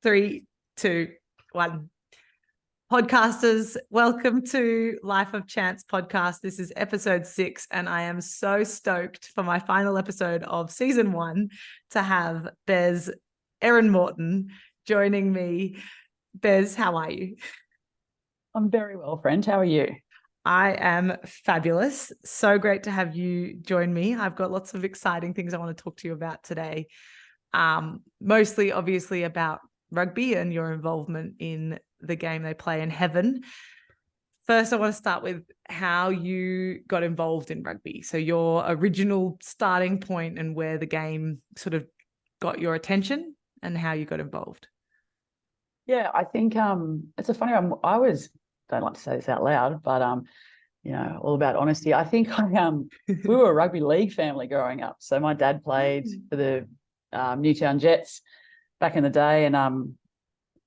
3, 2, 1. Podcasters, welcome to Life of Chance podcast. This is episode 6, and I am so stoked for my final episode of season 1 to have Bez, Erin Morton, joining me. Bez, how are you? I'm very well, friend. How are you? I am fabulous. So great to have you join me. I've got lots of exciting things I want to talk to you about today. Mostly, obviously, about rugby and your involvement in the game they play in heaven. First, I want to start with how you got involved in rugby. So your original starting point and where the game sort of got your attention and how you got involved. Yeah, I think it's a funny one. Don't like to say this out loud, but all about honesty. I think we were a rugby league family growing up. So my dad played for the Newtown Jets back in the day and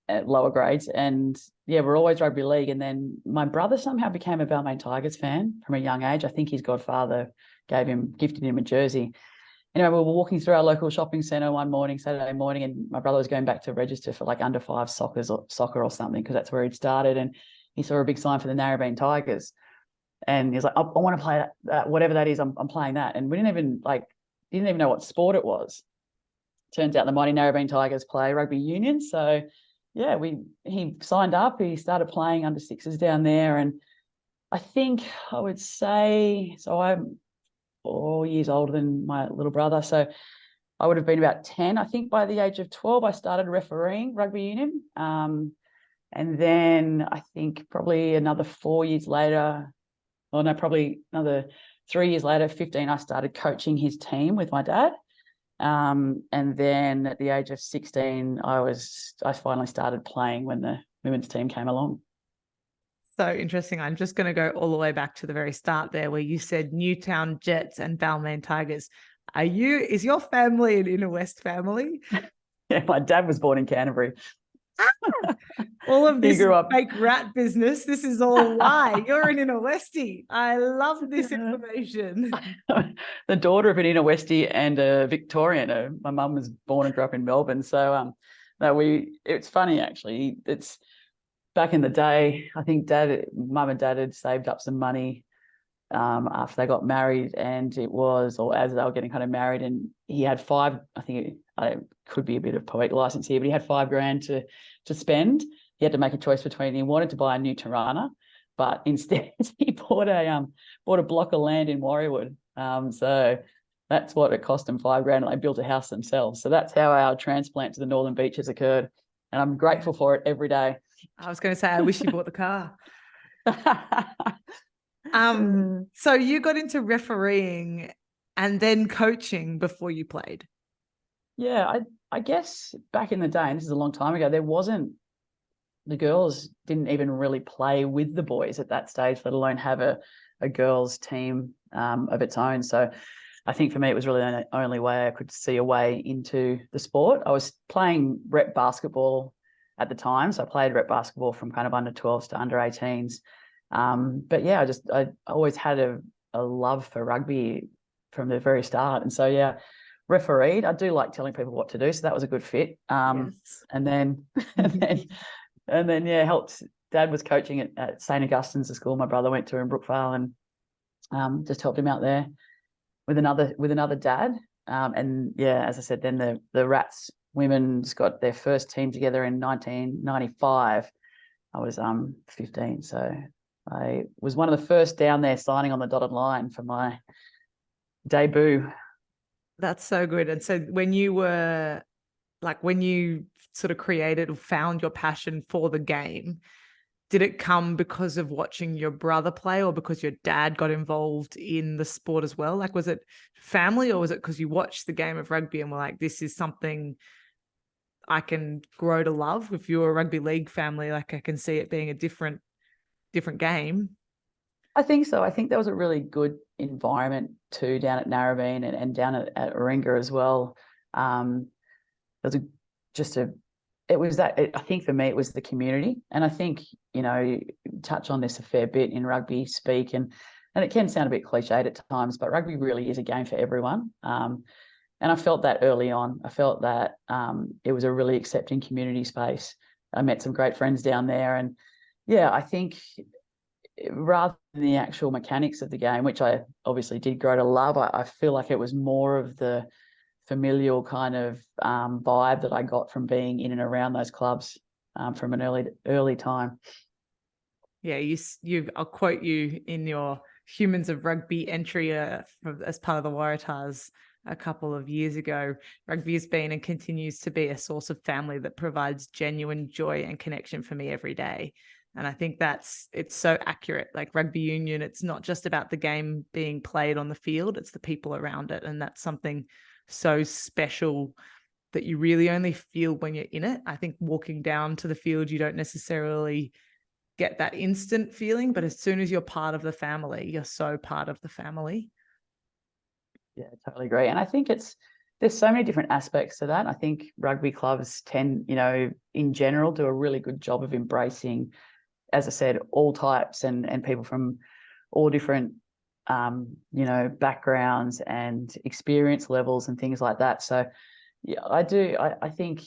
at lower grades. And yeah, we're always rugby league. And then my brother somehow became a Balmain Tigers fan from a young age. I think his godfather gifted him a jersey. Anyway, we were walking through our local shopping centre one morning, Saturday morning, and my brother was going back to register for like under 5 soccer or something, because that's where he'd started. And he saw a big sign for the Narrabeen Tigers. And he's like, I want to play that, whatever that is, I'm playing that. And we didn't even know what sport it was. Turns out the mighty Narrabeen Tigers play Rugby Union. So yeah, he signed up, he started playing under 6s down there. And I think I would say, so I'm 4 years older than my little brother. So I would have been about 10. I think by the age of 12, I started refereeing Rugby Union. And then I think probably another 4 years later, probably another 3 years later, 15, I started coaching his team with my dad. And then at the age of 16, I finally started playing when the women's team came along. So interesting. I'm just going to go all the way back to the very start there where you said Newtown Jets and Balmain Tigers. Is your family an inner west family? Yeah, my dad was born in Canterbury. All of this fake rat business, this is all lie. You're an inner westie. I love this information. The daughter of an inner westie and a Victorian. My mum was born and grew up in Melbourne. So it's funny actually. It's back in the day, I think mum and dad had saved up some money after they got married, and as they were getting kind of married, and he had it could be a bit of poetic license here, but he had $5,000 to spend. He had to make a choice between, he wanted to buy a new Tirana, but instead he bought a block of land in Warringah. So that's what it cost him, $5,000, and they built a house themselves. So that's how our transplant to the Northern Beaches occurred, and I'm grateful for it every day. I was going to say, I wish you bought the car. So you got into refereeing and then coaching before you played. Yeah, I guess back in the day, and this is a long time ago, the girls didn't even really play with the boys at that stage, let alone have a girls team of its own. So I think for me, it was really the only way I could see a way into the sport. I was playing rep basketball at the time. So I played rep basketball from kind of under 12s to under 18s. But yeah, I always had a love for rugby from the very start. And so, yeah, refereed. I do like telling people what to do. So that was a good fit. Yes. And then, yeah, helped. Dad was coaching at St. Augustine's, the school my brother went to in Brookvale, and just helped him out there with another dad. And yeah, as I said, then the Rats women's got their first team together in 1995. I was 15, so I was one of the first down there signing on the dotted line for my debut. That's so good. And so when you sort of created or found your passion for the game, did it come because of watching your brother play, or because your dad got involved in the sport as well? Like, was it family, or was it because you watched the game of rugby and were like, this is something I can grow to love? If you're a rugby league family, like, I can see it being a different game. I think so. I think there was a really good environment too down at Narrabeen and down at Warringah as well. I think for me it was the community, and I think you touch on this a fair bit in rugby speak, and it can sound a bit cliched at times, but rugby really is a game for everyone. And I felt that early on. I felt that it was a really accepting community space. I met some great friends down there. And yeah, I think rather than the actual mechanics of the game, which I obviously did grow to love, I feel like it was more of the familial kind of vibe that I got from being in and around those clubs from an early time. Yeah, I'll quote you in your Humans of Rugby entry as part of the Waratahs a couple of years ago. Rugby has been and continues to be a source of family that provides genuine joy and connection for me every day. And I think it's so accurate. Like rugby union, it's not just about the game being played on the field, it's the people around it. And that's something so special that you really only feel when you're in it. I think walking down to the field, you don't necessarily get that instant feeling, but as soon as you're part of the family, you're so part of the family. Yeah, totally agree. And I think there's so many different aspects to that. I think rugby clubs tend, in general, do a really good job of embracing, as I said, all types and people from all different, backgrounds and experience levels and things like that. So yeah, I think,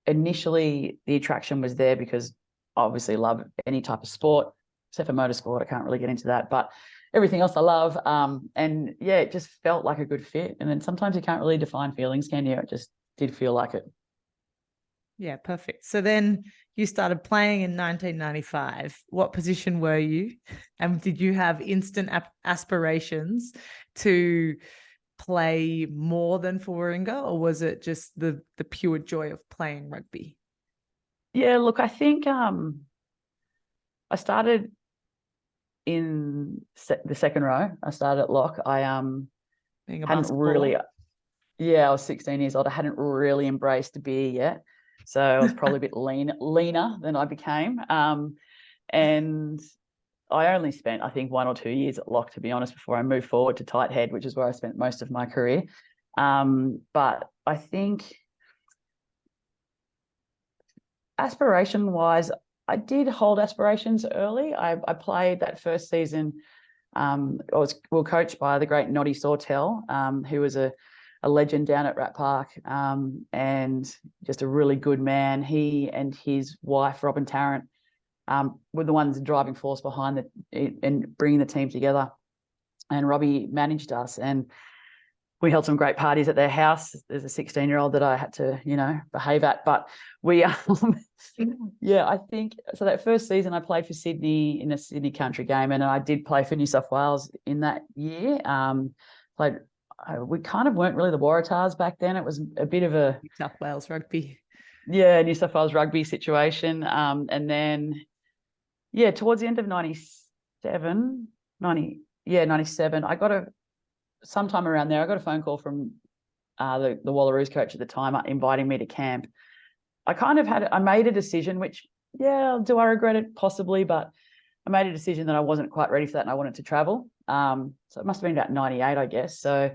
initially the attraction was there because I obviously love any type of sport, except for motorsport. I can't really get into that, but everything else I love. And yeah, it just felt like a good fit. And then sometimes you can't really define feelings, can you? It just did feel like it. Yeah, perfect. So then you started playing in 1995. What position were you? And did you have instant aspirations to play more than for Warringah, or was it just the pure joy of playing rugby? Yeah, look, I think I started in the second row. I started at lock. I Being a hadn't really, basketballer? I was 16 years old. I hadn't really embraced beer yet. So I was probably a bit leaner than I became. And I only spent, I think, 1 or 2 years at lock, to be honest, before I moved forward to tight head, which is where I spent most of my career. But I think aspiration-wise, I did hold aspirations early. I played that first season. We were coached by the great Noddy Sawtell, who was a legend down at Rat Park, and just a really good man. He and his wife, Robin Tarrant, were the ones driving force behind it and bringing the team together. And Robbie managed us, and we held some great parties at their house. There's a 16-year-old that I had to, behave at, but we, yeah, I think so. That first season, I played for Sydney in a Sydney country game, and I did play for New South Wales in that year. We kind of weren't really the Waratahs back then. It was a bit of a New South Wales rugby. Yeah, New South Wales rugby situation. And then, towards the end of 97, 97, sometime around there, I got a phone call from the Wallaroos coach at the time inviting me to camp. I made a decision, which, do I regret it? Possibly, but I made a decision that I wasn't quite ready for that and I wanted to travel. So it must have been about 98, I guess. So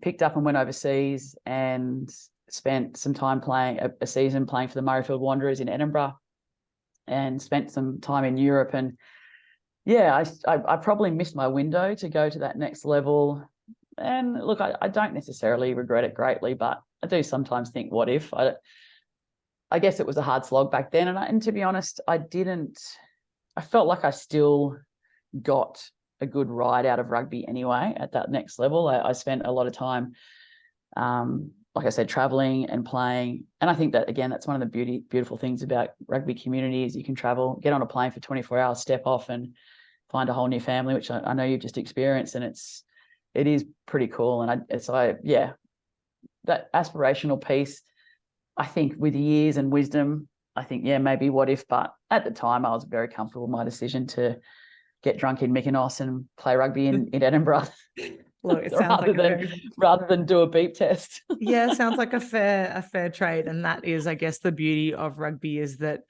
picked up and went overseas and spent some time playing a season playing for the Murrayfield Wanderers in Edinburgh, and spent some time in Europe. And I probably missed my window to go to that next level. And look, I don't necessarily regret it greatly, but I do sometimes think, what if? I guess it was a hard slog back then. And to be honest, I felt like I still got a good ride out of rugby anyway at that next level. I spent a lot of time, like I said, traveling and playing. And I think that, again, that's one of the beautiful things about rugby community is you can travel, get on a plane for 24 hours, step off and find a whole new family, which I know you've just experienced. And it is pretty cool. And that aspirational piece, I think with years and wisdom, I think, maybe what if, but at the time I was very comfortable with my decision to get drunk in Mykonos and play rugby in Edinburgh. Well, it sounds rather than do a beep test. Yeah, sounds like a fair trade. And that is, I guess, the beauty of rugby is that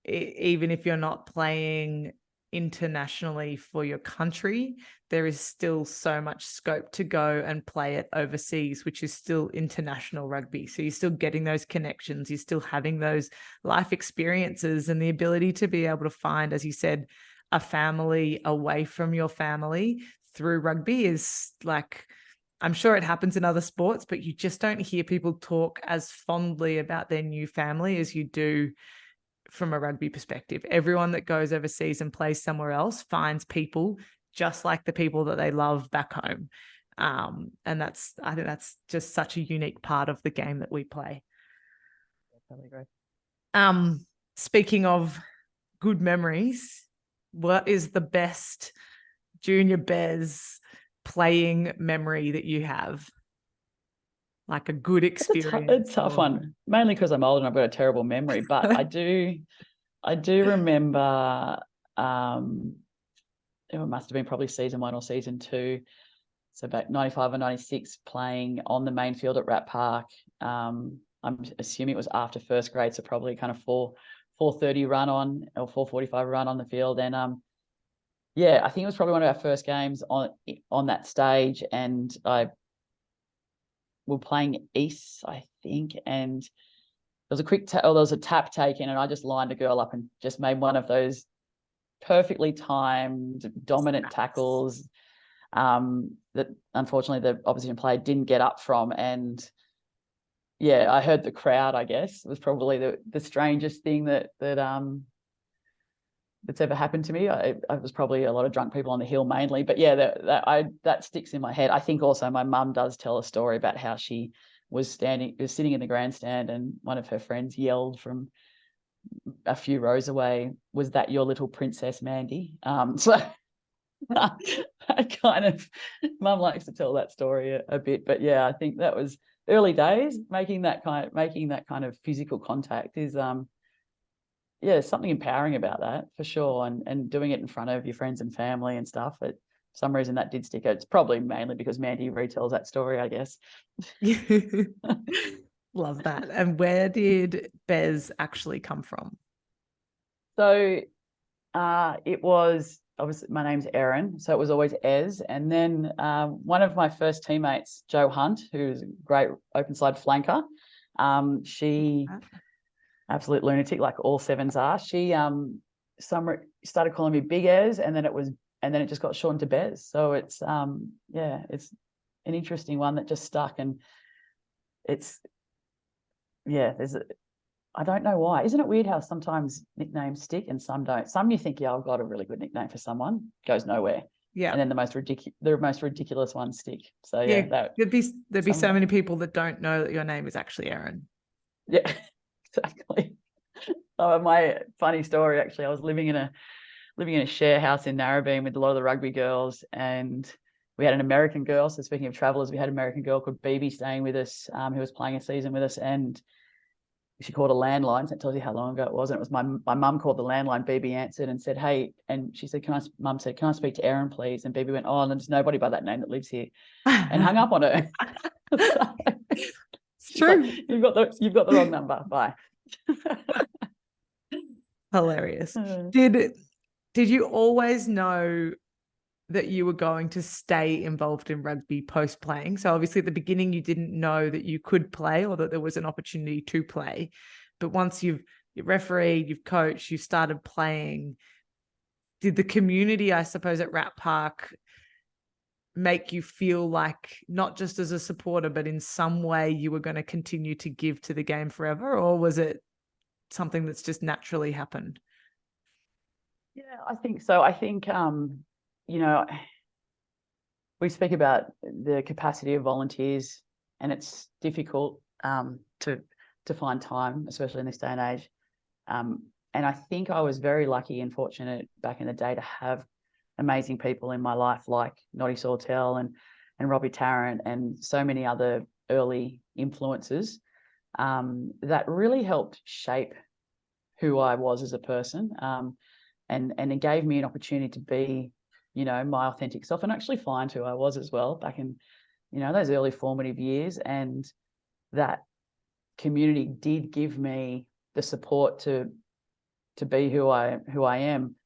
even if you're not playing internationally for your country, there is still so much scope to go and play it overseas, which is still international rugby. So you're still getting those connections, you're still having those life experiences, and the ability to be able to find, as you said, a family away from your family through rugby is like I'm sure it happens in other sports, but you just don't hear people talk as fondly about their new family as you do from a rugby perspective. Everyone that goes overseas and plays somewhere else finds people just like the people that they love back home. And I think that's just such a unique part of the game that we play. I totally agree. Speaking of good memories, what is the best junior Bez playing memory that you have? Like a good experience? It's a tough one, mainly because I'm old and I've got a terrible memory, but I do remember, it must have been probably season 1 or season 2. So back 95 or 96, playing on the main field at Rat Park. I'm assuming it was after first grade, so probably kind of 4:30 run on or 4:45 run on the field. And I think it was probably one of our first games on that stage, and we're playing East, I think, and there was a tap taken, and I just lined a girl up and just made one of those perfectly timed dominant tackles that unfortunately the opposition player didn't get up from. And I heard the crowd, I guess. It was probably the strangest thing that's ever happened to me. I was probably a lot of drunk people on the hill mainly, but that sticks in my head. I think also my mum does tell a story about how she was sitting in the grandstand, and one of her friends yelled from a few rows away, "Was that your little princess, Mandy?" So I kind of, mum likes to tell that story a bit, but I think that was early days. Making that kind of physical contact is something empowering about that for sure, and doing it in front of your friends and family and stuff. For some reason that did stick out. It's probably mainly because Mandy retells that story, I guess. Love that. And where did Bez actually come from? So it was, obviously my name's Erin, so it was always Ez. And then one of my first teammates, Jo Hunt, who's a great open side flanker, she, absolute lunatic, like all sevens are. She started calling me Big Ez, and then it just got shortened to Bez. So it's it's an interesting one that just stuck, and it's I don't know why. Isn't it weird how sometimes nicknames stick and some don't? Some you think, I've got a really good nickname for someone, goes nowhere. Yeah. And then the most ridiculous ones stick. So there'd be so many people that don't know that your name is actually Erin. Yeah, exactly. My funny story, actually, I was living in a share house in Narrabeen with a lot of the rugby girls, and we had an American girl. So speaking of travellers, we had an American girl called BB staying with us, who was playing a season with us, and she called a landline. So it tells you how long ago it was. And it was my mum called the landline. BB answered and said, "Hey," and she said, Mum said, "Can I speak to Erin, please?" And BB went, "Oh, there's nobody by that name that lives here," and hung up on her. It's true. Like, you've got the wrong number. Bye. Hilarious. Did you always know that you were going to stay involved in rugby post playing? So obviously at the beginning you didn't know that you could play or that there was an opportunity to play, but once you've refereed, you've coached, you started playing, did the community, I suppose, at Rat Park make you feel like not just as a supporter, but in some way you were going to continue to give to the game forever? Or was it something that's just naturally happened? Yeah, I think so. I think, we speak about the capacity of volunteers, and it's difficult to find time, especially in this day and age. And I think I was very lucky and fortunate back in the day to have amazing people in my life like Noddy Sawtell and Robbie Tarrant and so many other early influences that really helped shape who I was as a person. And it gave me an opportunity to be, my authentic self and actually find who I was as well back in, those early formative years. And that community did give me the support to be who I am.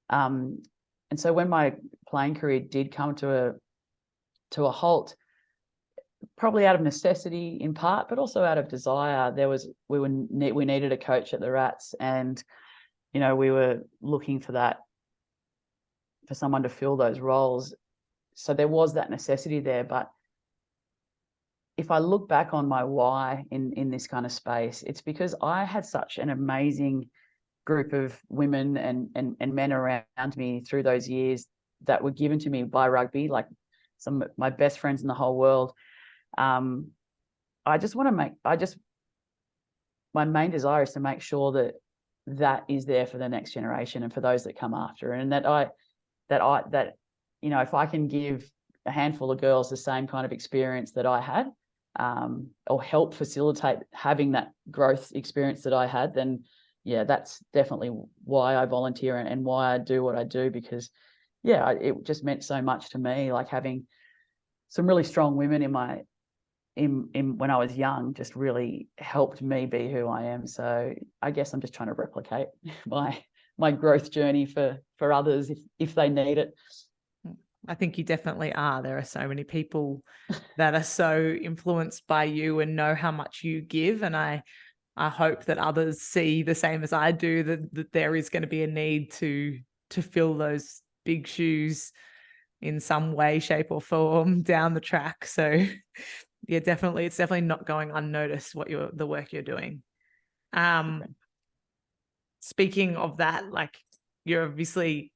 And so when my playing career did come to a halt, probably out of necessity in part, but also out of desire, we needed a coach at the Rats, and we were looking for someone to fill those roles. So there was that necessity there, but if I look back on my why in this kind of space, it's because I had such an amazing group of women and men around me through those years that were given to me by rugby, like some of my best friends in the whole world. I just want to my main desire is to make sure that that is there for the next generation and for those that come after, and that if I can give a handful of girls the same kind of experience that I had, or help facilitate having that growth experience that I had, then yeah, that's definitely why I volunteer and why I do what I do, because yeah, it just meant so much to me, like having some really strong women in when I was young just really helped me be who I am. So I guess I'm just trying to replicate my growth journey for others if they need it. I think you definitely are. There are so many people that are so influenced by you and know how much you give. And I hope that others see the same as I do, that there is going to be a need to fill those big shoes in some way, shape or form down the track. So yeah, definitely. It's definitely not going unnoticed the work you're doing. Speaking of that, like you're obviously,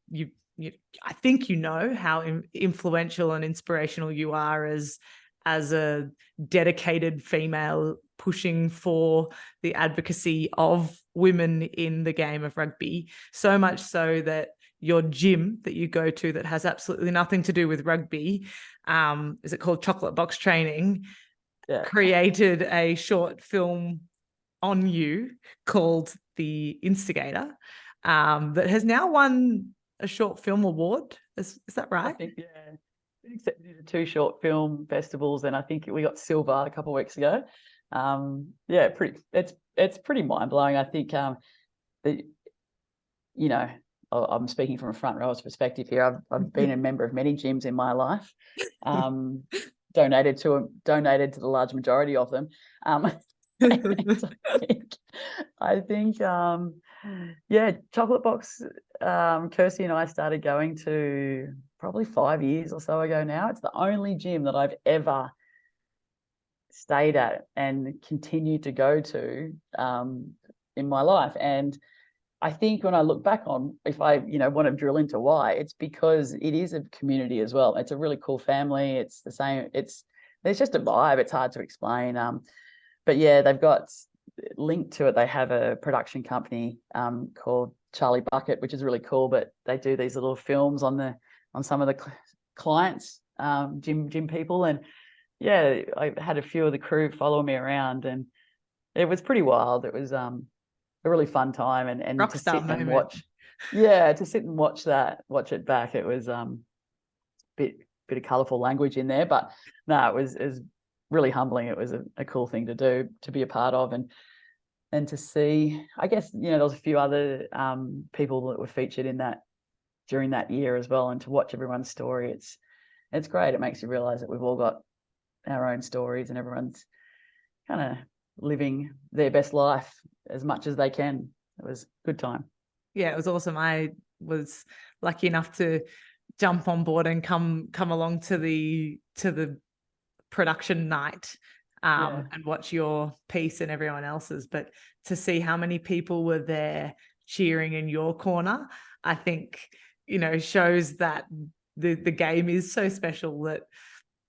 I think you know how influential and inspirational you are as a dedicated female pushing for the advocacy of women in the game of rugby. So much so that your gym that you go to that has absolutely nothing to do with rugby, is it called Chocolate Box Training? Yeah. Created a short film on you called The Instigator, that has now won a short film award. Is that right? I think, yeah. Accepted into 2 short film festivals, and I think we got silver a couple of weeks ago. Yeah, it's pretty mind blowing. I think I'm speaking from a front row's perspective here. I've been a member of many gyms in my life, donated to the large majority of them. I think Chocolate Box, Kirsty and I started going to probably 5 years or so ago now. It's the only gym that I've ever stayed at and continued to go to in my life. And I think when I look back on, if I want to drill into why, it's because it is a community as well. It's a really cool family. It's the same. There's just a vibe. It's hard to explain. But yeah, they've got linked to it. They have a production company called Charlie Bucket, which is really cool. But they do these little films on some of the clients, gym people, and yeah, I had a few of the crew follow me around, and it was pretty wild. It was a really fun time, and to sit and watch. Yeah, to sit and watch it back. It was bit of colourful language in there, but no, it was really humbling. It was a cool thing to do, to be a part of, and to see. I guess there was a few other people that were featured in that during that year as well, and to watch everyone's story, it's great. It makes you realise that we've all got our own stories, and everyone's kind of living their best life as much as they can. It was a good time. Yeah, it was awesome. I was lucky enough to jump on board and come along to the production night and watch your piece and everyone else's, but to see how many people were there cheering in your corner, I think shows that the game is so special, that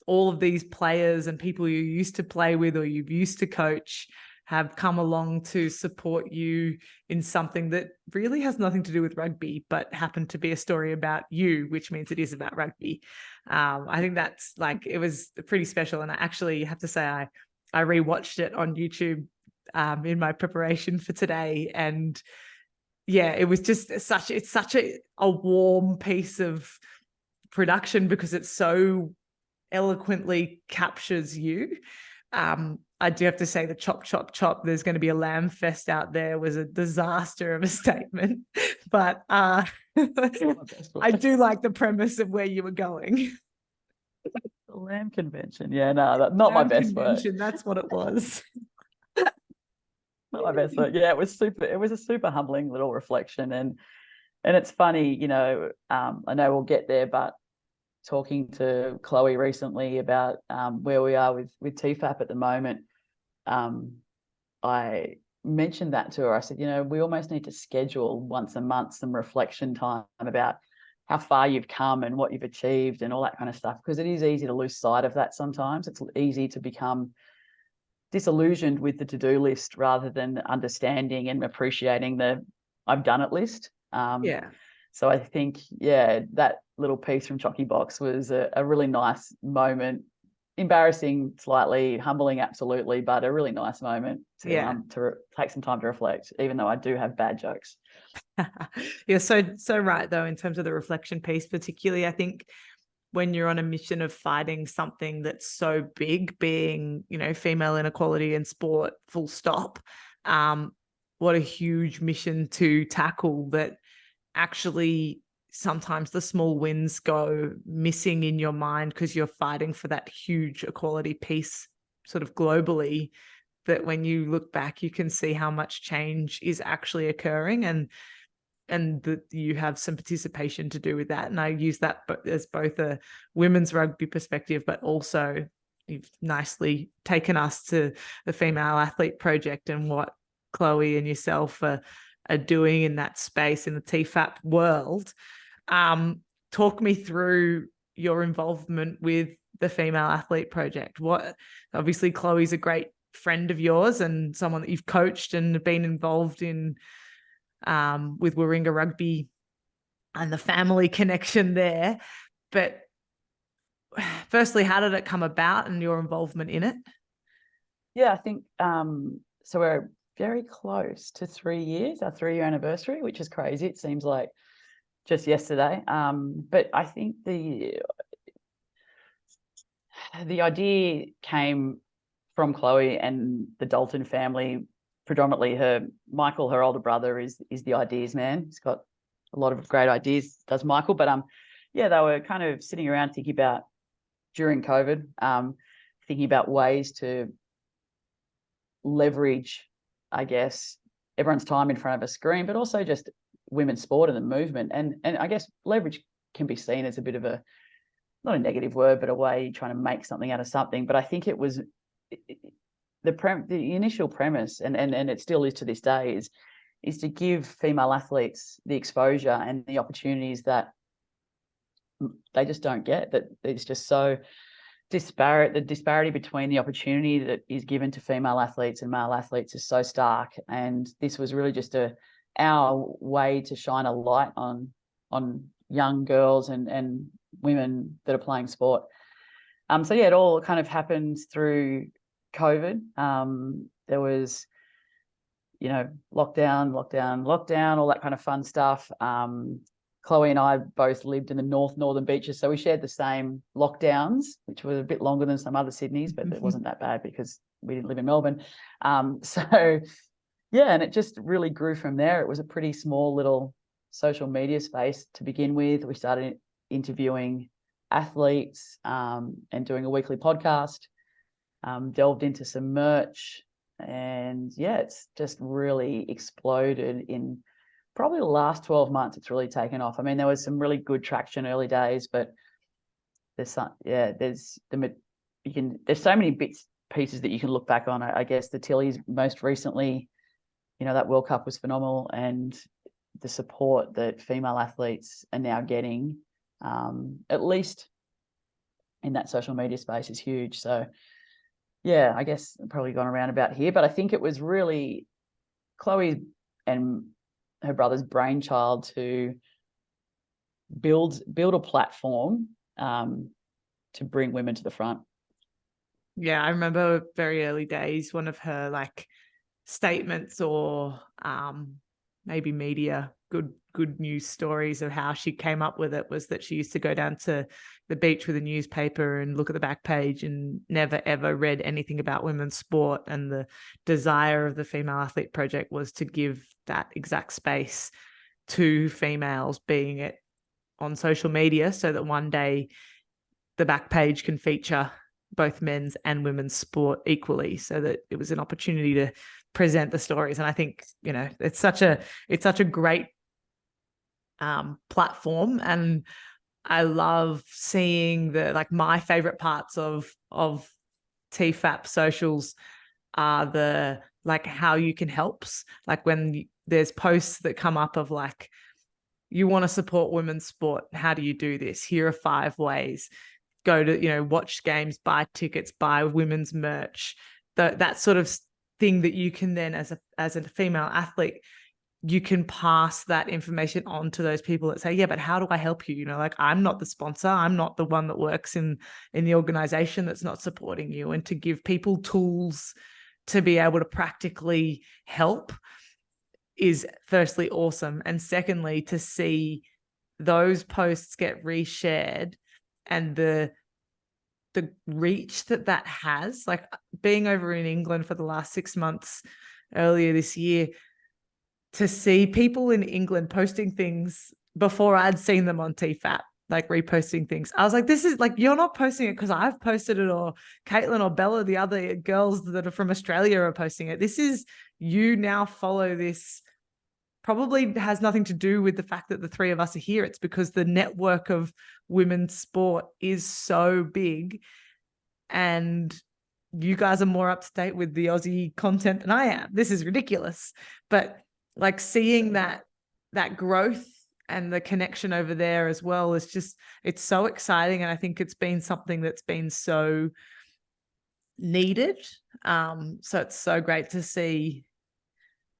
all of these players and people you used to play with or you've used to coach have come along to support you in something that really has nothing to do with rugby, but happened to be a story about you, which means it is about rugby. I think that's it was pretty special. And I actually have to say, I rewatched it on YouTube in my preparation for today. And yeah, it was just such a warm piece of production, because it so eloquently captures you. I do have to say the chop, chop, chop, there's going to be a lamb fest out there was a disaster of a statement. But I do like the premise of where you were going. The lamb convention. Yeah, no, not my best work. That's what it was. Not my best work. Yeah, it was a super humbling little reflection. And it's funny, I know we'll get there, but talking to Chloe recently about where we are with TFAP at the moment, I mentioned that to her. I said, we almost need to schedule once a month some reflection time about how far you've come and what you've achieved and all that kind of stuff, because it is easy to lose sight of that sometimes. It's easy to become disillusioned with the to-do list rather than understanding and appreciating the I've done it list. Yeah. So I think, that little piece from Chocky Box was a really nice moment. Embarrassing, slightly, humbling, absolutely, but a really nice moment to take some time to reflect, even though I do have bad jokes. You're so right, though, in terms of the reflection piece, particularly, I think when you're on a mission of fighting something that's so big, being, female inequality in sport, full stop. What a huge mission to tackle, that actually sometimes the small wins go missing in your mind because you're fighting for that huge equality piece sort of globally, that when you look back, you can see how much change is actually occurring, and that you have some participation to do with that. And I use that as both a women's rugby perspective, but also you've nicely taken us to the Female Athlete Project and what Chloe and yourself are doing in that space in the TFAP world. Talk me through your involvement with the Female Athlete Project. Obviously Chloe's a great friend of yours and someone that you've coached and been involved in with Warringah Rugby and the family connection there. But firstly, how did it come about and your involvement in it? Yeah, I think so we're very close to 3 years, our 3-year anniversary, which is crazy. It seems like just yesterday. But I think the idea came from Chloe and the Dalton family. Predominantly Michael, her older brother, is the ideas man. He's got a lot of great ideas, does Michael. But they were kind of sitting around thinking about, during COVID, thinking about ways to leverage, I guess, everyone's time in front of a screen, but also just women's sport and the movement. And I guess leverage can be seen as a bit of a, not a negative word, but a way trying to make something out of something. But I think it was the initial premise, and it still is to this day, is to give female athletes the exposure and the opportunities that they just don't get. That it's just so disparate. The disparity between the opportunity that is given to female athletes and male athletes is so stark. And this was really just our way to shine a light on young girls and women that are playing sport. It all kind of happened through COVID. There was, lockdown, all that kind of fun stuff. Chloe and I both lived in the northern beaches, so we shared the same lockdowns, which were a bit longer than some other Sydneys, but it wasn't that bad because we didn't live in Melbourne. And it just really grew from there. It was a pretty small little social media space to begin with. We started interviewing athletes and doing a weekly podcast, delved into some merch, and it's just really exploded in probably the last 12 months. It's really taken off. I mean, there was some really good traction early days, but there's so many pieces that you can look back on. I guess the Tillies most recently, that World Cup was phenomenal, and the support that female athletes are now getting, at least in that social media space, is huge. So I guess I've probably gone around about here, but I think it was really Chloe and her brother's brainchild to build a platform to bring women to the front. Yeah, I remember very early days, one of her statements or maybe media good news stories of how she came up with it was that she used to go down to the beach with a newspaper and look at the back page and never ever read anything about women's sport, and the desire of the Female Athlete Project was to give that exact space to females, being it on social media, so that one day the back page can feature both men's and women's sport equally, so that it was an opportunity to present the stories. And I think, it's such a great platform. And I love seeing my favorite parts of TFAP socials are the how you can helps. Like when there's posts that come up of you want to support women's sport, how do you do this? Here are 5 ways. Go to, watch games, buy tickets, buy women's merch. That sort of thing that you can then, as a female athlete, you can pass that information on to those people that say, yeah, but how do I help you? I'm not the sponsor. I'm not the one that works in the organization that's not supporting you. And to give people tools to be able to practically help is firstly awesome. And secondly, to see those posts get reshared and the reach that has, being over in England for the last 6 months earlier this year, to see people in England posting things before I'd seen them on TFAP, reposting things. I was like, this is you're not posting it because I've posted it, or Caitlin or Bella, the other girls that are from Australia, are posting it. This is, you now follow this. Probably has nothing to do with the fact that the 3 of us are here. It's because the network of women's sport is so big, and you guys are more up to date with the Aussie content than I am. This is ridiculous. But seeing that growth and the connection over there as well is just, it's so exciting. And I think it's been something that's been so needed. So it's so great to see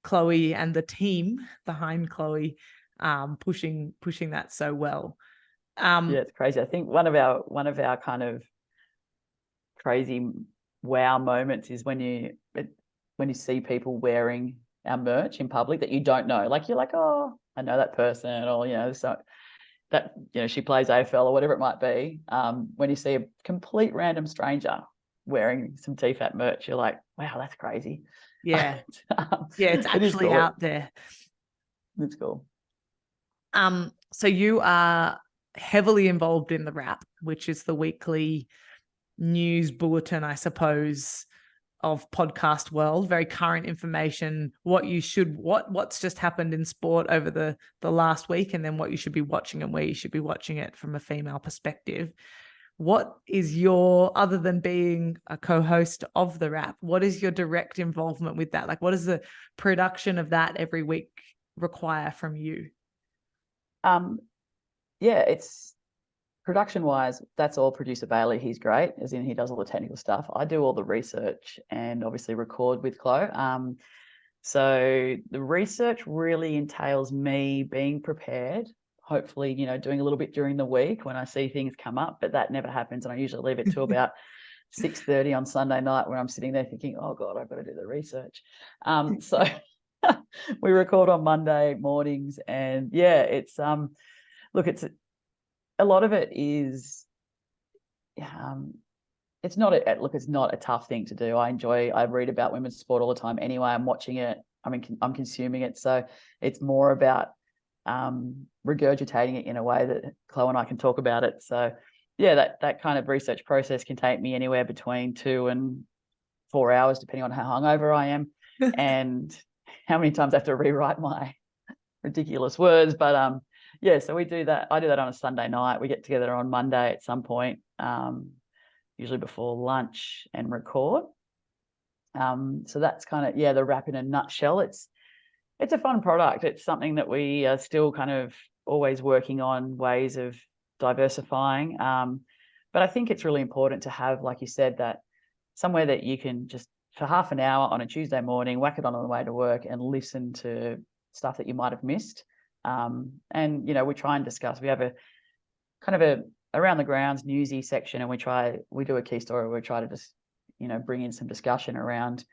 Chloe and the team behind Chloe pushing that so well. Yeah, it's crazy. I think one of our kind of crazy wow moments is when you see people wearing our merch in public that you don't know. You're like, oh, I know that person, or so that she plays AFL or whatever it might be. When you see a complete random stranger wearing some TFAP merch, you're like, wow, that's crazy. Yeah. Yeah, it's actually out there. It's cool. So you are heavily involved in the Wrap, which is the weekly news bulletin, I suppose, of podcast world. Very current information, what's just happened in sport over the last week, and then what you should be watching and where you should be watching it from a female perspective. What is other than being a co-host of the Wrap, what is your direct involvement with that? What does the production of that every week require from you? Yeah, it's production-wise, that's all producer Bailey. He's great, as in he does all the technical stuff. I do all the research and obviously record with Chloe. So the research really entails me being prepared, hopefully, doing a little bit during the week when I see things come up, but that never happens. And I usually leave it to about 6:30 on Sunday night when I'm sitting there thinking, oh God, I've got to do the research. So we record on Monday mornings, and yeah, it's it's a lot of it is it's not a tough thing to do. I read about women's sport all the time anyway. I'm watching it, I'm consuming it, so it's more about regurgitating it in a way that Chloe and I can talk about it. So yeah, that kind of research process can take me anywhere between 2 and 4 hours, depending on how hungover I am and how many times I have to rewrite my ridiculous words. But yeah, so we do that. I do that on a Sunday night. We get together on Monday at some point, usually before lunch, and record. So that's kind of, the Wrap in a nutshell. It's a fun product. It's something that we are still kind of always working on ways of diversifying. But I think it's really important to have, like you said, that somewhere that you can just, for half an hour on a Tuesday morning, whack it on the way to work and listen to stuff that you might have missed. And, we try and discuss. We have a kind of a around the grounds newsy section, and we do a key story where we try to just, bring in some discussion around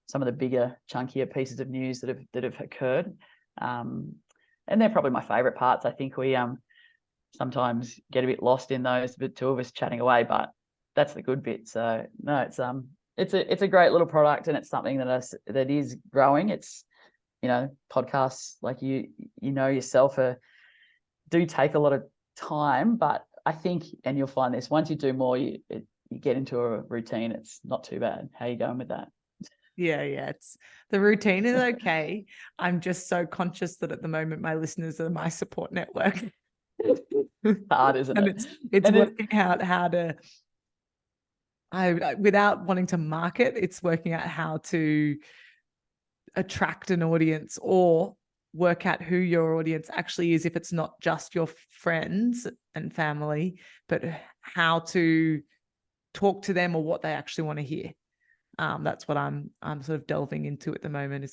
some of the bigger, chunkier pieces of news that have occurred. And they're probably my favorite parts. I think we sometimes get a bit lost in those, the 2 of us chatting away, but that's the good bit. So no, it's a great little product, and it's something that is growing. It's, podcasts, like you yourself, do take a lot of time, but I think, and you'll find this, once you do more, you get into a routine. It's not too bad. How are you going with that? Yeah, it's the routine is okay. I'm just so conscious that at the moment my listeners are my support network. hard, isn't And it? it's And it, working out how to, without wanting to market, it's working out how to attract an audience or work out who your audience actually is if it's not just your friends and family, but how to talk to them or what they actually want to hear. That's what I'm sort of delving into at the moment,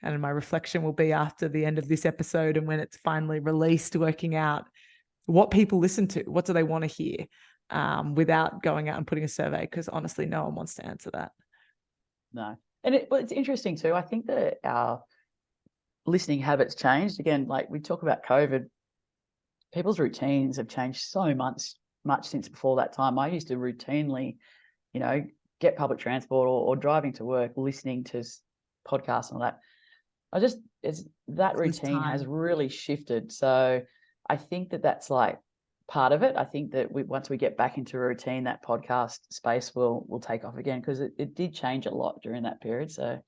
and my reflection will be after the end of this episode and when it's finally released, working out what people listen to, what do they want to hear, without going out and putting a survey, because honestly, no one wants to answer that. No. And it's interesting too. I think that our listening habits changed. Again, like we talk about COVID, people's routines have changed so much since before that time. I used to routinely, get public transport or driving to work, listening to podcasts and all that. That routine has really shifted. So I think that that's like part of it. I think that once we get back into a routine, that podcast space will take off again, because it did change a lot during that period. So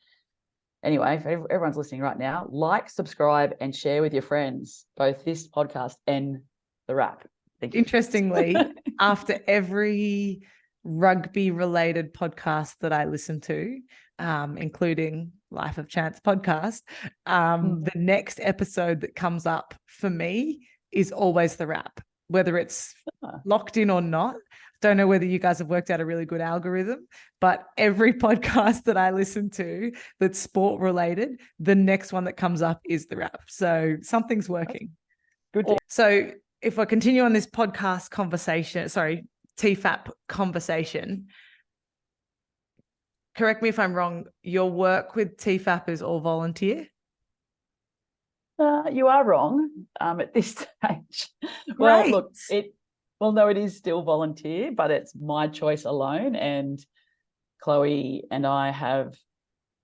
anyway, if everyone's listening right now, like, subscribe, and share with your friends, both this podcast and the wrap. Thank you. Interestingly, after every rugby related podcast that I listen to, including Life of Chance podcast, the next episode that comes up for me is always the wrap, whether it's locked in or not. Don't know whether you guys have worked out a really good algorithm, but every podcast that I listen to that's sport related, the next one that comes up is the wrap. So something's working. Good. So if I continue on this podcast conversation, TFAP conversation, correct me if I'm wrong, your work with TFAP is all volunteer? You are wrong at this stage. Well, look, no, it is still volunteer, but it's my choice alone. And Chloe and I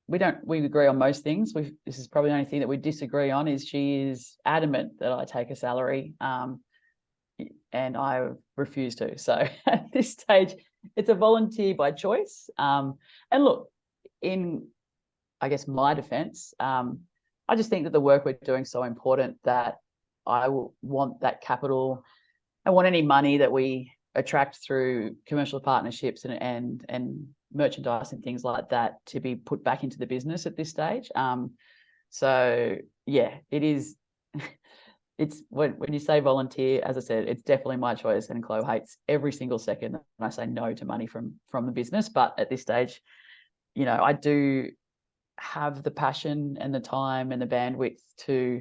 we agree on most things. This is probably the only thing that we disagree on, is she is adamant that I take a salary, and I refuse to. So at this stage, it's a volunteer by choice. And look, in, I guess, my defense, I just think that the work we're doing is so important that I want that capital. I want any money that we attract through commercial partnerships and merchandise and things like that to be put back into the business at this stage. So yeah, it is. It's when you say volunteer, as I said, it's definitely my choice, and Chloe hates every single second when I say no to money from the business. But at this stage, I do have the passion and the time and the bandwidth to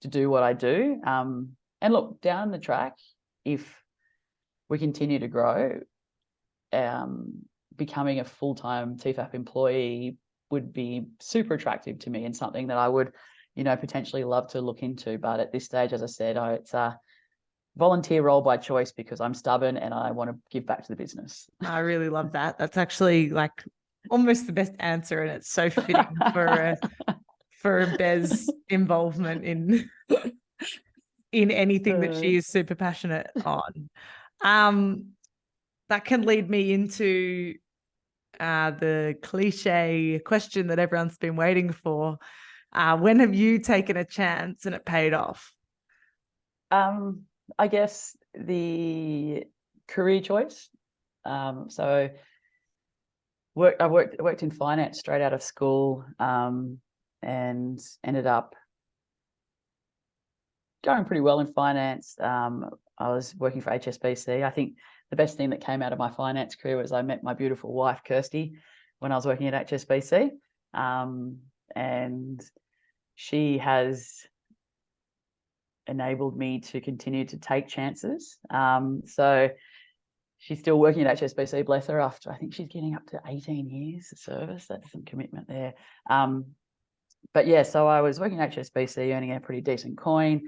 do what I do. And look, down the track, if we continue to grow, becoming a full-time TFAP employee would be super attractive to me, and something that I would, potentially love to look into. But at this stage, as I said, it's a volunteer role by choice because I'm stubborn and I want to give back to the business. I really love that. That's actually like almost the best answer, and it's so fitting for Bez involvement in anything that she is super passionate on. That can lead me into the cliche question that everyone's been waiting for. When have you taken a chance and it paid off? I guess the career choice. So I worked in finance straight out of school, and ended up going pretty well in finance. I was working for HSBC. I think the best thing that came out of my finance career was I met my beautiful wife, Kirsty, when I was working at HSBC. And she has enabled me to continue to take chances. So she's still working at HSBC, bless her, after I think she's getting up to 18 years of service. That's some commitment there. But yeah, so I was working at HSBC, earning a pretty decent coin.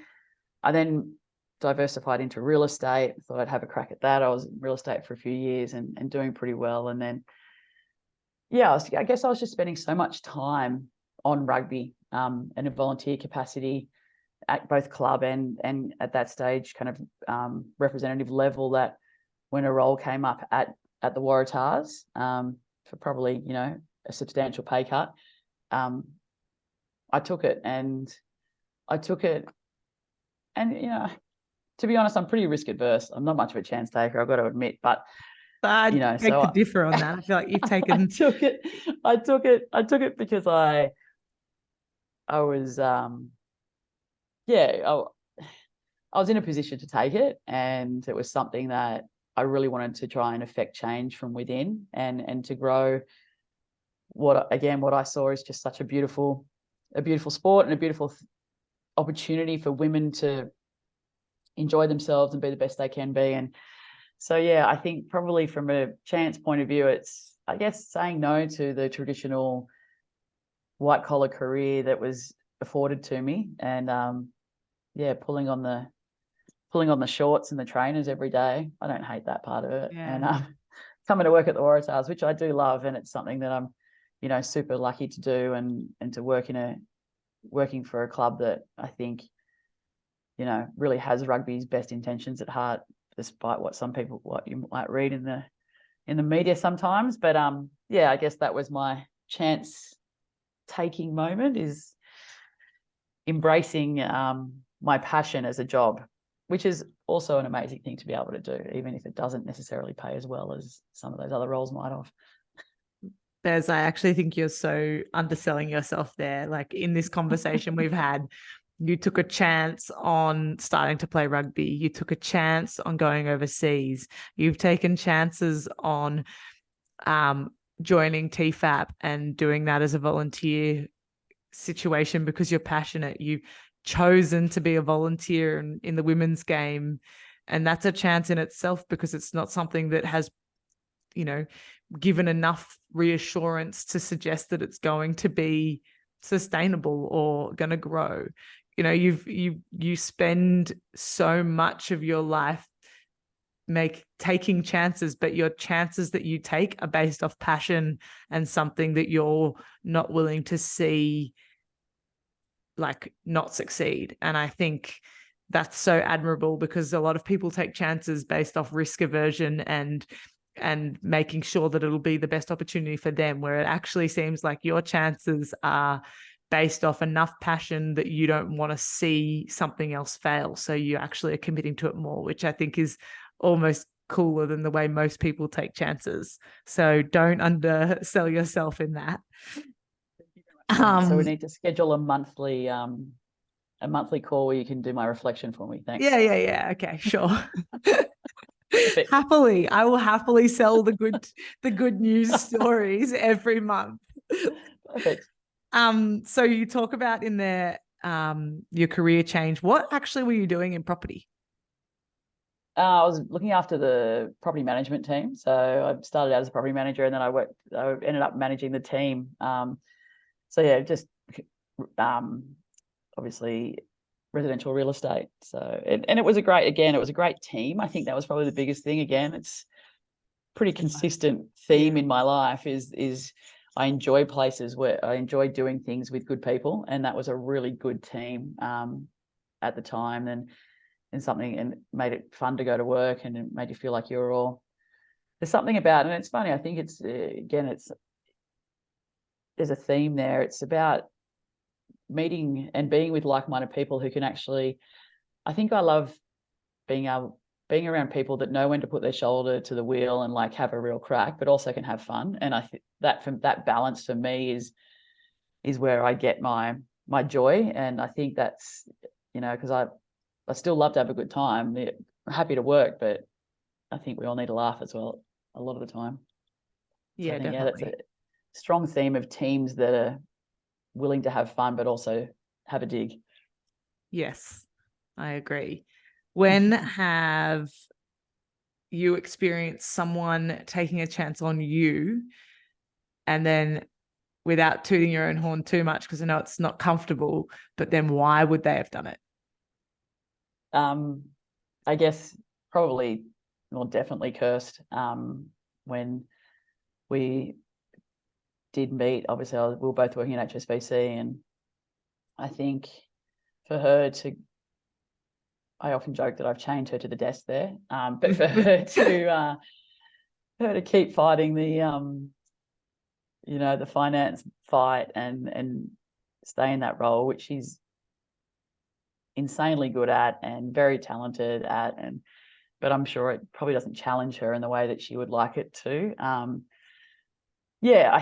I then diversified into real estate. Thought I'd have a crack at that. I was in real estate for a few years and doing pretty well. And then, yeah, I guess I was just spending so much time on rugby, in a volunteer capacity at both club and at that stage kind of representative level, that when a role came up at the Waratahs, for probably, a substantial pay cut, I took it. And to be honest, I'm pretty risk adverse. I'm not much of a chance taker, I've got to admit. But I beg so to differ on that. I feel like you've I taken. took it because I was I was in a position to take it, and it was something that I really wanted to try and affect change from within, and to grow what I saw is just such a beautiful sport and a beautiful opportunity for women to enjoy themselves and be the best they can be. And so, I think probably from a chance point of view, it's, I guess, saying no to the traditional white collar career that was afforded to me, and pulling on the shorts and the trainers every day. I don't hate that part of it. Yeah. And coming to work at the Waratahs, which I do love, and it's something that I'm, super lucky to do, and to working for a club that I think, really has rugby's best intentions at heart, despite what you might read in the media sometimes. But I guess that was my chance taking moment, is embracing my passion as a job, which is also an amazing thing to be able to do, even if it doesn't necessarily pay as well as some of those other roles might have. Bez, I actually think you're so underselling yourself there. Like, in this conversation we've had, you took a chance on starting to play rugby. You took a chance on going overseas. You've taken chances on joining TFAP and doing that as a volunteer situation because you're passionate. You've chosen to be a volunteer in the women's game. And that's a chance in itself, because it's not something that has, given enough reassurance to suggest that it's going to be sustainable or going to grow. You spend so much of your life taking chances, but your chances that you take are based off passion and something that you're not willing to see not succeed. And I think that's so admirable, because a lot of people take chances based off risk aversion and making sure that it'll be the best opportunity for them, where it actually seems like your chances are based off enough passion that you don't want to see something else fail. So you actually are committing to it more, which I think is almost cooler than the way most people take chances. So don't undersell yourself in that. So we need to schedule a monthly call where you can do my reflection for me. Thanks. Yeah. Okay, sure. Happily, I will happily sell the good news stories every month. Perfect. So you talk about in there your career change. What actually were you doing in property? I was looking after the property management team. So I started out as a property manager, and then I ended up managing the team. Just obviously residential real estate. So and it was a great team. I think that was probably the biggest thing. Again, it's pretty consistent theme in my life is I enjoy places where I enjoy doing things with good people, and that was a really good team at the time, and made it fun to go to work, and it made you feel like you're all. There's something about, and it's funny. I think it's there's a theme there. It's about meeting and being with like-minded people who can actually. I think I love being around people that know when to put their shoulder to the wheel and have a real crack, but also can have fun. And I think that balance for me is where I get my joy. And I think that's, because I still love to have a good time. I'm happy to work, but I think we all need to laugh as well a lot of the time. Yeah, I think, definitely. that's a strong theme of teams that are willing to have fun, but also have a dig. Yes, I agree. When have you experienced someone taking a chance on you, and then, without tooting your own horn too much, because I know it's not comfortable, but then why would they have done it? I guess probably, definitely Kirst. When we did meet, obviously we were both working at HSBC, and I think for her to, I often joke that I've chained her to the desk there, but for her to keep fighting the the finance fight and stay in that role, which is insanely good at and very talented at, but I'm sure it probably doesn't challenge her in the way that she would like it to. I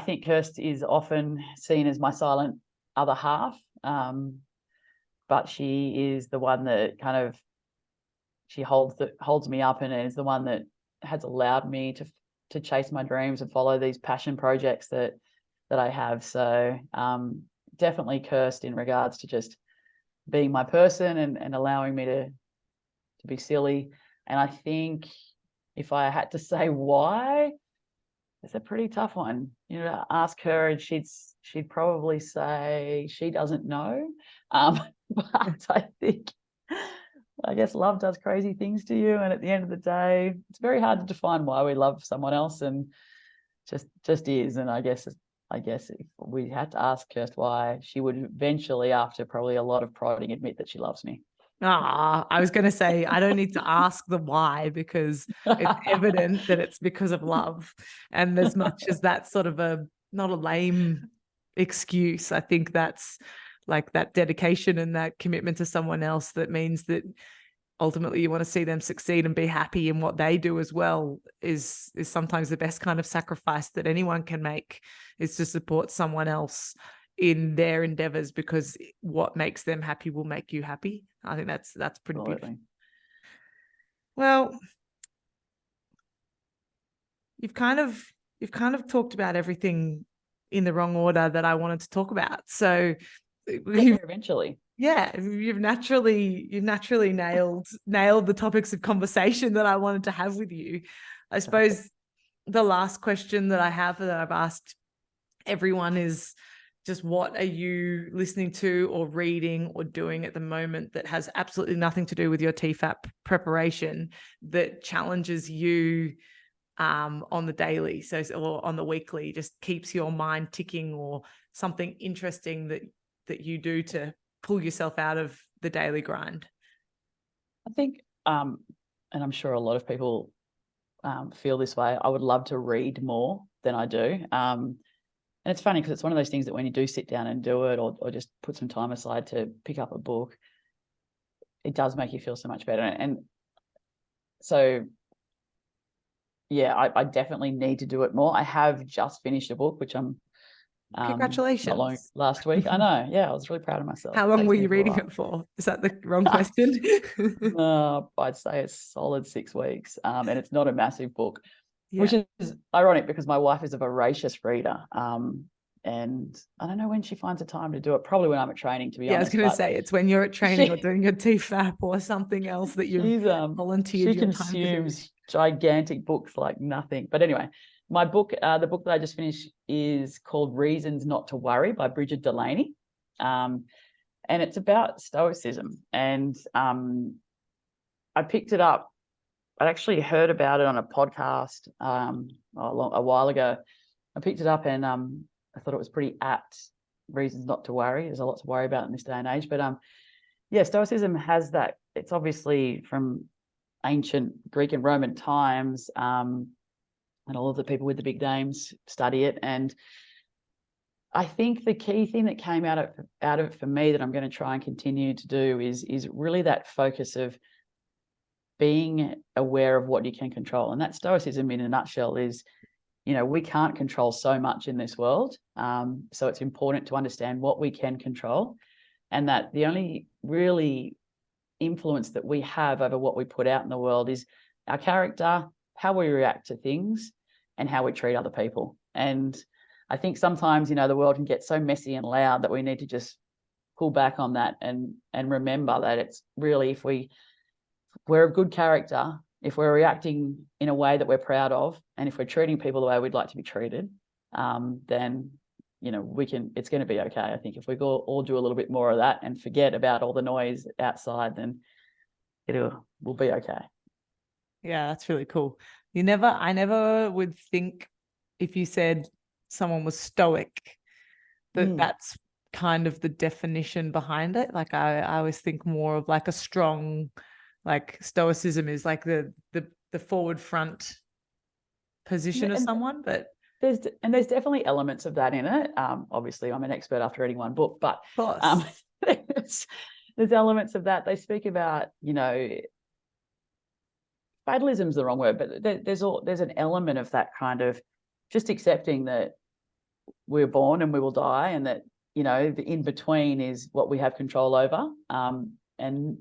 think Kirst is often seen as my silent other half, but she is the one that kind of she holds me up, and is the one that has allowed me to chase my dreams and follow these passion projects that I have. So definitely Kirst in regards to just being my person and allowing me to be silly. And I think if I had to say why, it's a pretty tough one. You know, to ask her, and she'd probably say she doesn't know. But I guess love does crazy things to you, and at the end of the day, it's very hard to define why we love someone else, and just is. And I guess if we had to ask Kirst why, she would eventually, after probably a lot of prodding, admit that she loves me. I was going to say, I don't need to ask the why, because it's evident that it's because of love. And as much as that's sort of not a lame excuse, I think that's like that dedication and that commitment to someone else that means that ultimately you want to see them succeed and be happy in what they do as well is sometimes the best kind of sacrifice that anyone can make, is to support someone else in their endeavors, because what makes them happy will make you happy. I think that's pretty beautiful. Well, you've kind of talked about everything in the wrong order that I wanted to talk about. So eventually. Yeah, you've naturally nailed the topics of conversation that I wanted to have with you. I suppose the last question that I have that I've asked everyone is just, what are you listening to or reading or doing at the moment that has absolutely nothing to do with your TFAP preparation that challenges you on the daily, or on the weekly, just keeps your mind ticking, or something interesting that you do to pull yourself out of the daily grind? I think, and I'm sure a lot of people feel this way, I would love to read more than I do. And it's funny because it's one of those things that when you do sit down and do it, or just put some time aside to pick up a book, it does make you feel so much better. And so, I definitely need to do it more. I have just finished a book, which I'm congratulations. Not long last week. I know. Yeah, I was really proud of myself. How long were you reading it for? Is that the wrong question? I'd say a solid 6 weeks. And it's not a massive book, Yeah. which is ironic because my wife is a voracious reader. And I don't know when she finds the time to do it. Probably when I'm at training, to be honest. I was going to say, it's when you're at training or doing your TFAP or something else that you've volunteered your time to do. She consumes gigantic books like nothing. But anyway, my book, the book that I just finished, is called Reasons Not to Worry by Bridget Delaney. And it's about stoicism. And I picked it up. I'd actually heard about it on a podcast a while ago. I picked it up and I thought it was pretty apt. Reasons not to worry. There's a lot to worry about in this day and age. But stoicism has that. It's obviously from ancient Greek and Roman times, and all of the people with the big names study it. And I think the key thing that came out of it for me that I'm going to try and continue to do is really that focus of being aware of what you can control. And that stoicism in a nutshell is, we can't control so much in this world. So it's important to understand what we can control, and that the only really influence that we have over what we put out in the world is our character, how we react to things, and how we treat other people. And I think sometimes, the world can get so messy and loud that we need to just pull back on that and remember that it's really, if we're a good character, if we're reacting in a way that we're proud of, and if we're treating people the way we'd like to be treated, then it's going to be okay. I think if we all do a little bit more of that and forget about all the noise outside, then we'll be okay. Yeah, that's really cool. I never would think, if you said someone was stoic, that's kind of the definition behind it. Like I always think more of like a strong, like stoicism is like the forward front position of someone, but there's definitely elements of that in it. Obviously I'm an expert after reading one book, but there's elements of that. They speak about, you know, fatalism's the wrong word, but there's an element of that kind of just accepting that we're born and we will die, and that, you know, the in between is what we have control over. And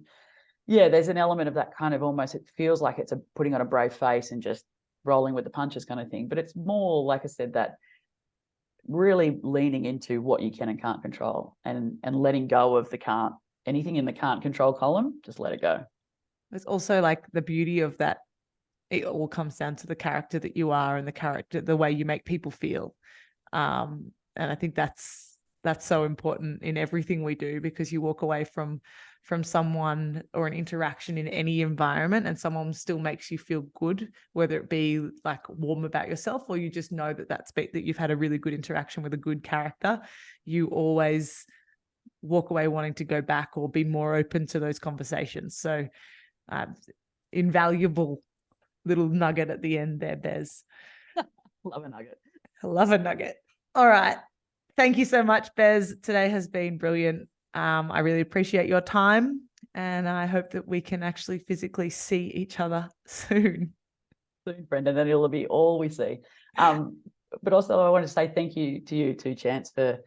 yeah, there's an element of that kind of, almost, it feels like it's a putting on a brave face and just rolling with the punches kind of thing. But it's more, like I said, that really leaning into what you can and can't control, and letting go of the can't, anything in the can't control column, just let it go. It's also like the beauty of that. It all comes down to the character that you are, and the way you make people feel. And I think that's so important in everything we do, because you walk away from someone or an interaction in any environment, and someone still makes you feel good, whether it be like warm about yourself, or you just know that you've had a really good interaction with a good character. You always walk away wanting to go back or be more open to those conversations. So invaluable little nugget at the end there, Bez. Love a nugget. I love a nugget. All right. Thank you so much, Bez. Today has been brilliant. I really appreciate your time, and I hope that we can actually physically see each other soon. Soon, Brendan, and it'll be all we see. But also I want to say thank you to you too, Chance, for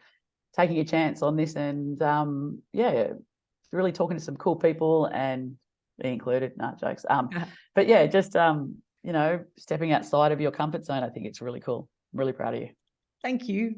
taking a chance on this, and yeah, really talking to some cool people, and me included. No, jokes. But yeah, just you know, stepping outside of your comfort zone. I think it's really cool. I'm really proud of you. Thank you.